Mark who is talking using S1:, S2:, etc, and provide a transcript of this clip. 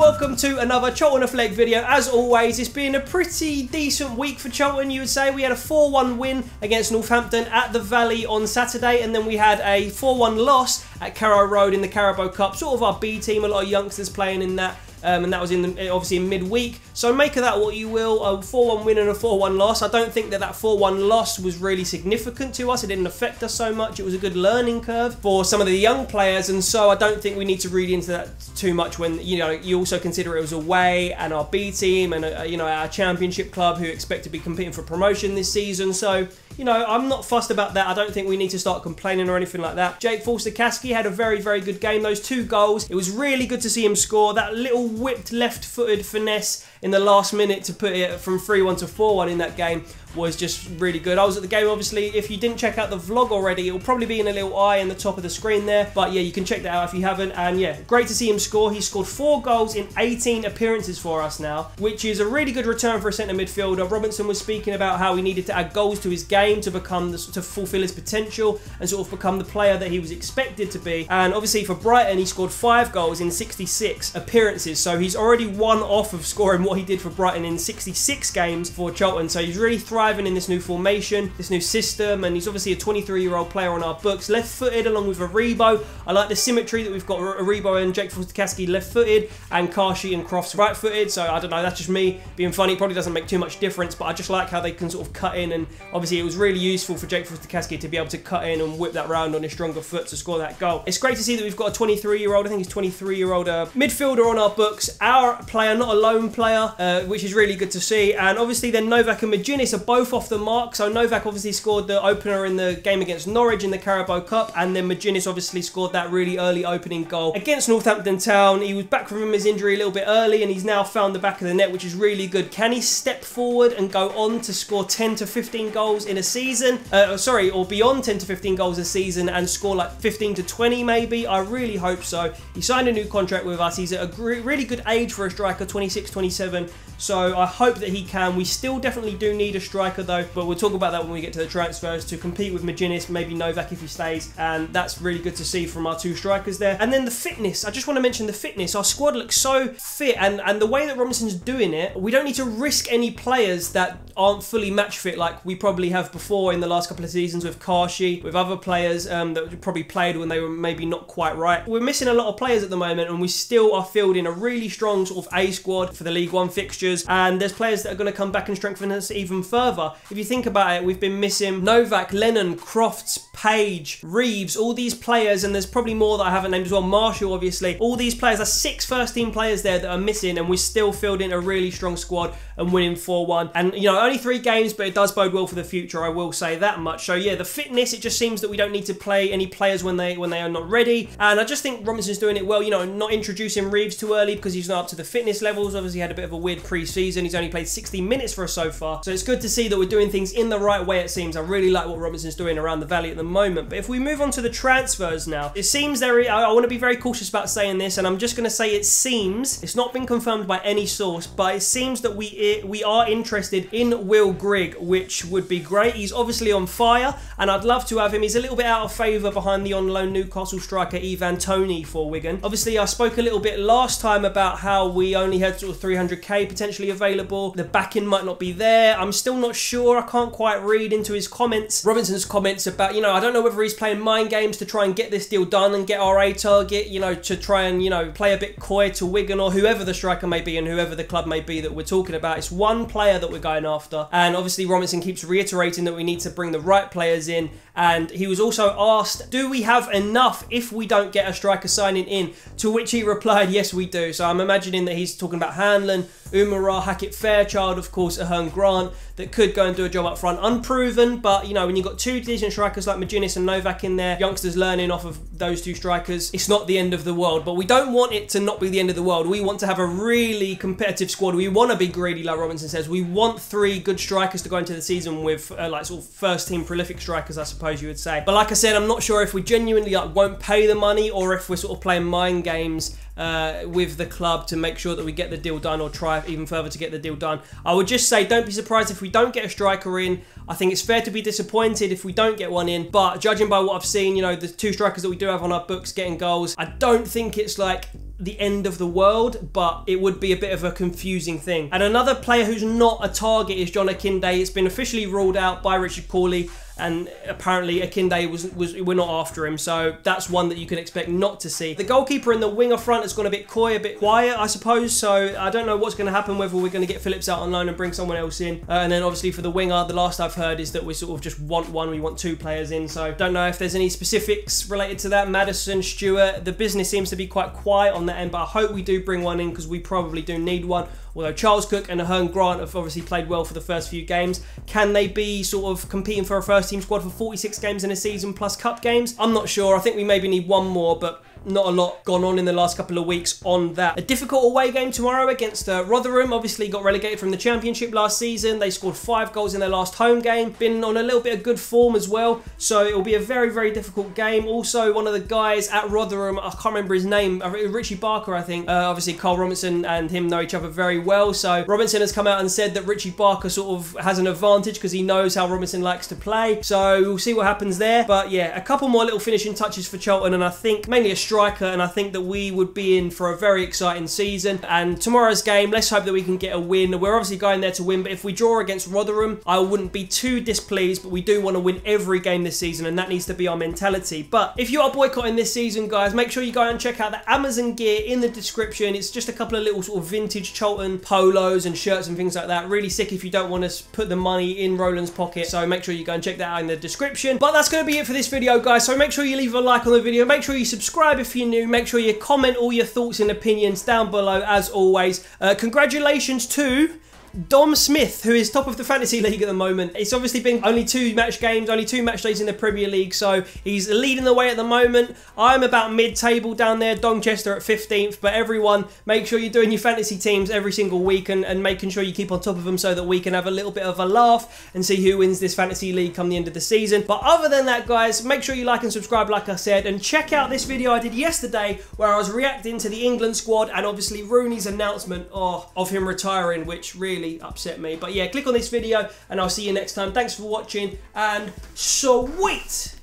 S1: welcome to another Charlton Athletic video. As always, it's been a pretty decent week for Charlton, you would say. We had a 4-1 win against Northampton at the Valley on Saturday, and then we had a 4-1 loss at Carrow Road in the Carabao Cup. Sort of our B team, a lot of youngsters playing in that. And that was obviously in midweek. So make of that what you will. A 4-1 win and a 4-1 loss. I don't think that 4-1 loss was really significant to us. It didn't affect us so much. It was a good learning curve for some of the young players, and so I don't think we need to read into that too much when, you know, you also consider it was away and our B team and, you know, our championship club who expect to be competing for promotion this season. So, you know, I'm not fussed about that. I don't think we need to start complaining or anything like that. ForsterCaskey had a very, very good game. Those 2 goals, it was really good to see him score. That little whipped left-footed finesse in the last minute to put it from 3-1 to 4-1 in that game was just really good. I was at the game, obviously. If you didn't check out the vlog already, it'll probably be in a little eye in the top of the screen there. But yeah, you can check that out if you haven't. And yeah, great to see him score. He scored 4 goals in 18 appearances for us now, which is a really good return for a centre midfielder. Robinson was speaking about how he needed to add goals to his game to fulfil his potential and sort of become the player that he was expected to be. And obviously for Brighton, he scored 5 goals in 66 appearances. So he's already one off of scoring what he did for Brighton in 66 games for Charlton. So he's really thriving in this new formation, this new system, and he's obviously a 23-year-old player on our books, left-footed along with Aribo. I like the symmetry that we've got Aribo and ForsterCaskey left-footed and Karshi and Crofts right-footed. So I don't know, that's just me being funny. It probably doesn't make too much difference, but I just like how they can sort of cut in, and obviously it was really useful for ForsterCaskey to be able to cut in and whip that round on his stronger foot to score that goal. It's great to see that we've got a 23-year-old, I think he's 23-year-old midfielder on our books, our player, not a lone player, which is really good to see. And obviously then Novak and McGuinness are both off the mark. So Novak obviously scored the opener in the game against Norwich in the Carabao Cup, and then McGuinness obviously scored that really early opening goal against Northampton Town. He was back from his injury a little bit early, and he's now found the back of the net, which is really good. Can he step forward and go on to score 10 to 15 goals in a season? Or beyond 10 to 15 goals a season and score like 15 to 20 maybe? I really hope so. He signed a new contract with us. He's at a really good age for a striker, 26, 27. So I hope that he can. We still definitely do need a striker though, but we'll talk about that when we get to the transfers to compete with McGuinness, maybe Novak if he stays, and that's really good to see from our 2 strikers there. And then the fitness, I just want to mention the fitness. Our squad looks so fit, and the way that Robinson's doing it, we don't need to risk any players that aren't fully match fit like we probably have before in the last couple of seasons with Karshi, with other players that probably played when they were maybe not quite right. We're missing a lot of players at the moment, and we still are fielding a really strong sort of A squad for the League One fixtures, and there's players that are going to come back and strengthen us even further. If you think about it, we've been missing Novak, Lenin, Crofts, Page, Reeves, all these players, and there's probably more that I haven't named as well, Marshall obviously. All these players, are 6 first-team players there that are missing, and we're still fielding a really strong squad and winning 4-1. And, you know, only 3 games, but it does bode well for the future, I will say that much. So, yeah, the fitness, it just seems that we don't need to play any players when they are not ready. And I just think Robinson's doing it well, you know, not introducing Reeves too early because he's not up to the fitness levels. Obviously, he had a bit of a weird pre-season. He's only played 60 minutes for us so far. So it's good to see that we're doing things in the right way, it seems. I really like what Robinson's doing around the Valley at the moment. But if we move on to the transfers now, it seems I want to be very cautious about saying this, and I'm just going to say it seems, it's not been confirmed by any source, but it seems that we are interested in Will Grigg, which would be great. He's obviously on fire, and I'd love to have him. He's a little bit out of favour behind the on-loan Newcastle striker Ivan Toney for Wigan. Obviously, I spoke a little bit last time about how we only had sort of 300k potentially available. The backing might not be there. I'm still not sure. I can't quite read into his comments, Robinson's comments about, you know, I don't know whether he's playing mind games to try and get this deal done and get our A target, you know, to try and, you know, play a bit coy to Wigan or whoever the striker may be and whoever the club may be that we're talking about. It's one player that we're going after, and obviously Robinson keeps reiterating that we need to bring the right players in, and he was also asked, do we have enough if we don't get a striker signing in? To which he replied, yes we do. So I'm imagining that he's talking about Hanlon, Umara, Hackett Fairchild, of course, Ahern Grant, that could go and do a job up front. Unproven, but, you know, when you've got 2 decent strikers like McGuinness and Novak in there, youngsters learning off of those 2 strikers, it's not the end of the world. But we don't want it to not be the end of the world. We want to have a really competitive squad. We want to be greedy, like Robinson says. We want 3 good strikers to go into the season with, like, sort of first-team prolific strikers, I suppose you would say. But like I said, I'm not sure if we genuinely won't pay the money or if we're sort of playing mind games with the club to make sure that we get the deal done or try even further to get the deal done. I would just say don't be surprised if we don't get a striker in. I think it's fair to be disappointed if we don't get one in, but judging by what I've seen, you know, the 2 strikers that we do have on our books getting goals, I don't think it's like the end of the world, but it would be a bit of a confusing thing. And another player who's not a target is John Akinde. It's been officially ruled out by Richard Cawley, and apparently Akinde we're not after him, so that's one that you can expect not to see. The goalkeeper and the winger front has gone a bit coy, a bit quiet, I suppose, so I don't know what's going to happen, whether we're going to get Phillips out on loan and bring someone else in. And then obviously for the winger, the last I've heard is that we sort of just want one, we want 2 players in, so don't know if there's any specifics related to that. Maddison, Stewart, the business seems to be quite quiet on that end, but I hope we do bring one in because we probably do need one. Although Charles Cook and Ahern Grant have obviously played well for the first few games. Can they be sort of competing for a first team squad for 46 games in a season plus cup games? I'm not sure. I think we maybe need one more, but not a lot gone on in the last couple of weeks on that. A difficult away game tomorrow against Rotherham. Obviously got relegated from the Championship last season. They scored 5 goals in their last home game. Been on a little bit of good form as well. So it will be a very, very difficult game. Also, one of the guys at Rotherham, I can't remember his name, Richie Barker, I think. Obviously, Karl Robinson and him know each other very well. So Robinson has come out and said that Richie Barker sort of has an advantage because he knows how Robinson likes to play. So we'll see what happens there. But yeah, a couple more little finishing touches for Charlton, and I think mainly a striker, and I think that we would be in for a very exciting season. And tomorrow's game, let's hope that we can get a win. We're obviously going there to win, but if we draw against Rotherham, I wouldn't be too displeased, but we do want to win every game this season, and that needs to be our mentality. But if you are boycotting this season, guys, make sure you go and check out the Amazon gear in the description. It's just a couple of little sort of vintage Charlton polos and shirts and things like that. Really sick if you don't want to put the money in Roland's pocket, so make sure you go and check that out in the description. But that's going to be it for this video, guys, so make sure you leave a like on the video, make sure you subscribe if you're new, make sure you comment all your thoughts and opinions down below as always. Congratulations to Dom Smith, who is top of the fantasy league at the moment. It's obviously been only 2 match games, only 2 match days in the Premier League, so he's leading the way at the moment. I'm about mid-table down there, Donchester at 15th, but everyone, make sure you're doing your fantasy teams every single week and making sure you keep on top of them so that we can have a little bit of a laugh and see who wins this fantasy league come the end of the season. But other than that, guys, make sure you like and subscribe like I said, and check out this video I did yesterday where I was reacting to the England squad and obviously Rooney's announcement of him retiring, which really upset me. But yeah, click on this video and I'll see you next time. Thanks for watching, and sweet!